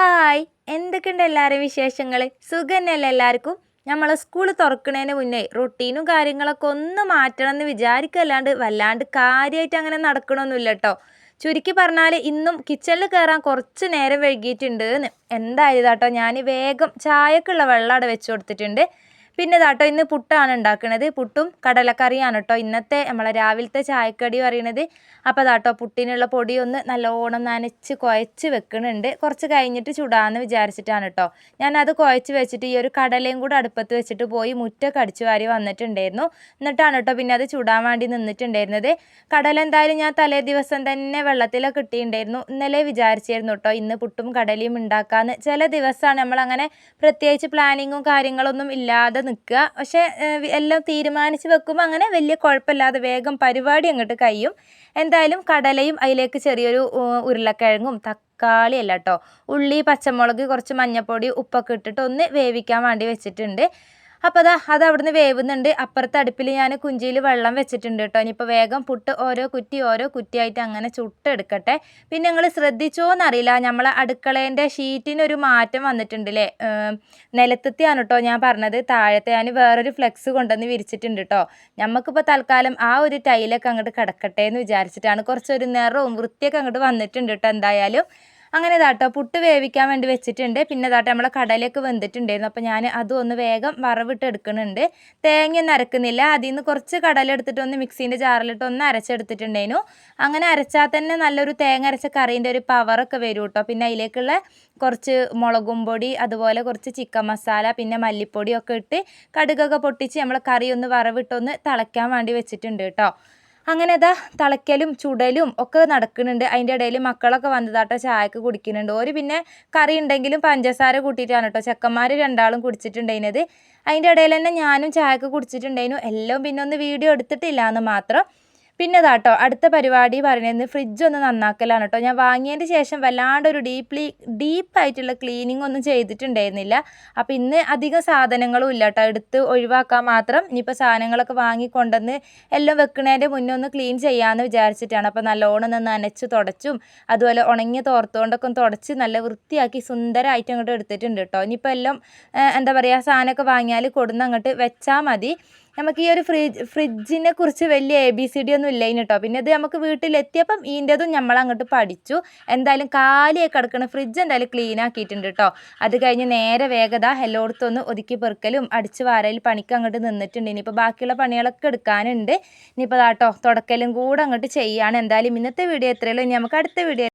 Hi, എന്തൊക്കെയുണ്ട് എല്ലാവരും വിശേഷങ്ങൾ? സുഖന്നല്ലേ എല്ലാവർക്കും? നമ്മളെ സ്കൂൾ തുറക്കുന്നതിന് മുന്നേ റൊട്ടീനും കാര്യങ്ങളൊക്കെ ഒന്ന് മാറ്റണം എന്ന് വിചാരിക്കല്ലാണ്ട് വല്ലാണ്ട് കാര്യമായിട്ട് അങ്ങനെ നടക്കണമൊന്നുമില്ല കേട്ടോ. ചുരുക്കി പറഞ്ഞാൽ ഇന്നും കിച്ചണിൽ കയറാൻ കുറച്ച് നേരം വൈകിയിട്ടുണ്ട് എന്ന്. എന്തായാലും കേട്ടോ, ഞാൻ വേഗം ചായക്കുള്ള വെള്ളം അവിടെ വെച്ച് കൊടുത്തിട്ടുണ്ട്. പിന്നെ ഇതാട്ടോ ഇന്ന് പുട്ടാണ് ഉണ്ടാക്കുന്നത്. പുട്ടും കടലക്കറിയാണ് കേട്ടോ ഇന്നത്തെ നമ്മളെ രാവിലത്തെ ചായക്കടി പറയുന്നത്. അപ്പോൾ ഇതാട്ടോ പുട്ടിനുള്ള പൊടി ഒന്ന് നല്ലോണം നനച്ച് കുഴച്ച് വെക്കുന്നുണ്ട്. കുറച്ച് കഴിഞ്ഞിട്ട് ചുടാമെന്ന് വിചാരിച്ചിട്ടാണ് കേട്ടോ. ഞാനത് കുഴച്ച് വെച്ചിട്ട് ഈ ഒരു കടലയും കൂടെ അടുപ്പത്ത് വെച്ചിട്ട് പോയി മുറ്റൊക്കെ അടിച്ചു വാരി വന്നിട്ടുണ്ടായിരുന്നു. എന്നിട്ടാണ് കേട്ടോ പിന്നെ അത് ചുടാൻ വേണ്ടി നിന്നിട്ടുണ്ടായിരുന്നത്. കടല എന്തായാലും ഞാൻ തലേ ദിവസം തന്നെ വെള്ളത്തിലൊക്കെ ഇട്ടിട്ടുണ്ടായിരുന്നു. ഇന്നലെ വിചാരിച്ചായിരുന്നു കേട്ടോ ഇന്ന് പുട്ടും കടലയും ഉണ്ടാക്കാമെന്ന്. ചില ദിവസമാണ് നമ്മളങ്ങനെ പ്രത്യേകിച്ച് പ്ലാനിങ്ങും കാര്യങ്ങളൊന്നും ഇല്ലാതെ നിൽക്കുക. പക്ഷേ എല്ലാം തീരുമാനിച്ച് വെക്കുമ്പോൾ അങ്ങനെ വലിയ കുഴപ്പമില്ലാതെ വേഗം പരിപാടി അങ്ങോട്ട് കഴിയും. എന്തായാലും കടലയും അതിലേക്ക് ചെറിയൊരു ഉരുളക്കിഴങ്ങും തക്കാളി അല്ല കേട്ടോ, ഉള്ളി, പച്ചമുളക്, കുറച്ച് മഞ്ഞൾപ്പൊടി, ഉപ്പൊക്കെ ഇട്ടിട്ട് ഒന്ന് വേവിക്കാൻ വേണ്ടി വെച്ചിട്ടുണ്ട്. അപ്പോൾ അത് അവിടുന്ന് വേവുന്നുണ്ട്. അപ്പുറത്തെ അടുപ്പിൽ ഞാൻ കുഞ്ചിയിൽ വെള്ളം വെച്ചിട്ടുണ്ട് കേട്ടോ. ഇനിയിപ്പോൾ വേഗം പുട്ട് ഓരോ കുറ്റിയായിട്ട് അങ്ങനെ ചുട്ടെടുക്കട്ടെ. പിന്നെ നിങ്ങൾ ശ്രദ്ധിച്ചോന്നറിയില്ല, നമ്മളെ അടുക്കളേൻ്റെ ഷീറ്റിനൊരു മാറ്റം വന്നിട്ടുണ്ടല്ലേ. നിലത്തെത്തിയാണ് കേട്ടോ ഞാൻ പറഞ്ഞത്. താഴത്തെ ഞാൻ വേറൊരു ഫ്ലെക്സ് കൊണ്ടുവന്ന് വിരിച്ചിട്ടുണ്ട് കേട്ടോ. നമുക്കിപ്പോൾ തൽക്കാലം ആ ഒരു ടൈലൊക്കെ അങ്ങോട്ട് കിടക്കട്ടെ എന്ന് വിചാരിച്ചിട്ടാണ്. കുറച്ചൊരു നിറവും വൃത്തിയൊക്കെ അങ്ങോട്ട് വന്നിട്ടുണ്ട് കേട്ടോ. എന്തായാലും അങ്ങനെ ഇതാട്ടോ പുട്ട് വേവിക്കാൻ വേണ്ടി വെച്ചിട്ടുണ്ട്. പിന്നെ ഇതാട്ടോ നമ്മളെ കടലയൊക്കെ വെന്തിട്ടുണ്ടായിരുന്നു. അപ്പോൾ ഞാൻ അതും ഒന്ന് വേഗം വറവിട്ട് എടുക്കുന്നുണ്ട്. തേങ്ങയൊന്നും അരക്കുന്നില്ല. അതിൽ നിന്ന് കുറച്ച് കടല എടുത്തിട്ട് ഒന്ന് മിക്സീൻ്റെ ജാറിലിട്ട് ഒന്ന് അരച്ചെടുത്തിട്ടുണ്ടായിരുന്നു. അങ്ങനെ അരച്ചാൽ തന്നെ നല്ലൊരു തേങ്ങ അരച്ച കറീൻ്റെ ഒരു പവറൊക്കെ വരും കേട്ടോ. പിന്നെ അതിലേക്കുള്ള കുറച്ച് മുളകും പൊടി, അതുപോലെ കുറച്ച് ചിക്കൻ മസാല, പിന്നെ മല്ലിപ്പൊടിയൊക്കെ ഇട്ട് കടുകൊക്കെ പൊട്ടിച്ച് നമ്മൾ കറി ഒന്ന് വറവിട്ടൊന്ന് തിളയ്ക്കാൻ വേണ്ടി വെച്ചിട്ടുണ്ട് കേട്ടോ. അങ്ങനെ ഇതാ തിളയ്ക്കലും ചുടലും ഒക്കെ നടക്കുന്നുണ്ട്. അതിൻ്റെ ഇടയിൽ മക്കളൊക്കെ വന്നതാട്ടോ ചായക്ക് കുടിക്കുന്നുണ്ട്. ഒരു പിന്നെ കറി ഉണ്ടെങ്കിലും പഞ്ചസാര കൂട്ടിയിട്ടാണ് കേട്ടോ ചെക്കന്മാർ രണ്ടാളും കുടിച്ചിട്ടുണ്ടായിരുന്നത്. അതിൻ്റെ ഇടയിൽ തന്നെ ഞാനും ചായക്ക് കുടിച്ചിട്ടുണ്ടായിരുന്നു. എല്ലാം പിന്നെ ഒന്ന് വീഡിയോ എടുത്തിട്ടില്ല എന്ന് മാത്രം. പിന്നെ ഇതാട്ടോ അടുത്ത പരിപാടി പറയുന്നത് ഫ്രിഡ്ജ് ഒന്ന് നന്നാക്കലാണ് കേട്ടോ. ഞാൻ വാങ്ങിയതിന് ശേഷം വല്ലാണ്ടൊരു ഡീപ്പായിട്ടുള്ള ക്ലീനിങ് ഒന്നും ചെയ്തിട്ടുണ്ടായിരുന്നില്ല. അപ്പോൾ ഇന്ന് അധികം സാധനങ്ങളും ഇല്ല കേട്ടോ, എടുത്ത് ഒഴിവാക്കാൻ മാത്രം. ഇനിയിപ്പോൾ സാധനങ്ങളൊക്കെ വാങ്ങിക്കൊണ്ടുവന്ന് എല്ലാം വെക്കുന്നതിൻ്റെ മുന്നേ ഒന്ന് ക്ലീൻ ചെയ്യാമെന്ന് വിചാരിച്ചിട്ടാണ്. അപ്പോൾ നല്ലോണം ഒന്ന് നനച്ച് തുടച്ചും അതുപോലെ ഉണങ്ങിയ തോർത്തുകൊണ്ടൊക്കെ ഒന്ന് തുടച്ച് നല്ല വൃത്തിയാക്കി സുന്ദരമായിട്ട് അങ്ങോട്ട് എടുത്തിട്ടുണ്ട് കേട്ടോ. ഇനിയിപ്പോൾ എല്ലാം എന്താ പറയുക, സാധനമൊക്കെ വാങ്ങിയാൽ കൊടുന്ന് അങ്ങോട്ട് വെച്ചാൽ മതി. നമുക്ക് ഈ ഒരു ഫ്രിഡ്ജിനെ കുറിച്ച് വലിയ ABCD ഒന്നും ഇല്ലേന് കേട്ടോ. പിന്നെ ഇത് നമുക്ക് വീട്ടിലെത്തിയപ്പം ഇതിൻ്റെതും നമ്മൾ അങ്ങോട്ട് പഠിച്ചു. എന്തായാലും കാലിയായി കിടക്കുന്ന ഫ്രിഡ്ജ് എന്തായാലും ക്ലീൻ ആക്കിയിട്ടുണ്ട് കേട്ടോ. അത് കഴിഞ്ഞ് നേരെ വേഗത എല്ലായിടത്തും ഒന്ന് ഒതുക്കി പെറുക്കലും അടിച്ച് വാരയിൽ പണിക്ക് അങ്ങോട്ട് നിന്നിട്ടുണ്ട്. ഇനിയിപ്പോൾ ബാക്കിയുള്ള പണികളൊക്കെ എടുക്കാനുണ്ട്. ഇനിയിപ്പോൾ അതാട്ടോ തുടക്കലും കൂടെ അങ്ങോട്ട് ചെയ്യാണ്. എന്തായാലും ഇന്നത്തെ വീഡിയോ എത്രയുള്ളൂ. ഇനി നമുക്ക് അടുത്ത വീഡിയോ